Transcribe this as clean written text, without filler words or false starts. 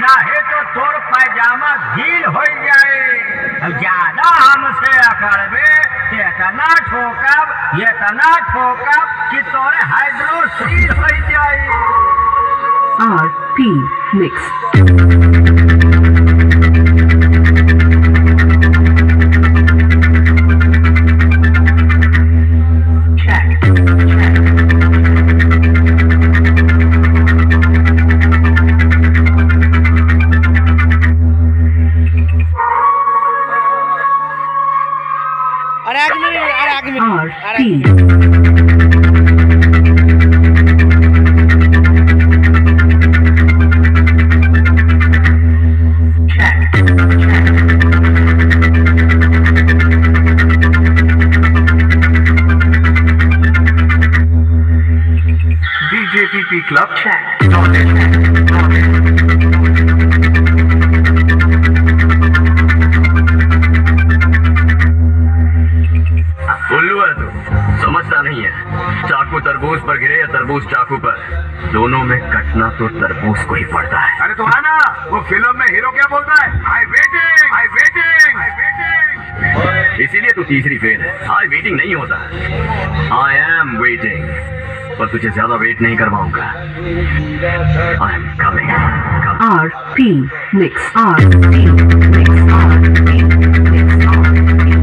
नहीं तो तोर पैजामा ढील हो जाए। ज्यादा हमसे अकड़बे इतना ठोकब कि तोरे हाइड्रोसील हो जाए। RP Mix. DJPP Club check. उल्लू है तू, समझता नहीं है। चाकू तरबूज पर गिरे या तरबूज चाकू पर, दोनों में कटना तो तरबूज को ही पड़ता है। अरे तो आना, वो फिल्म में हीरो क्या बोलता है? आई वेटिंग, आई वेटिंग, आई वेटिंग। इसीलिए तू तीसरी फेल है। आई वेटिंग नहीं होता, आई एम वेटिंग। पर तुझे ज्यादा वेट नहीं करवाऊंगा। I am coming. RP Mix. RP Mix. RP Mix. RP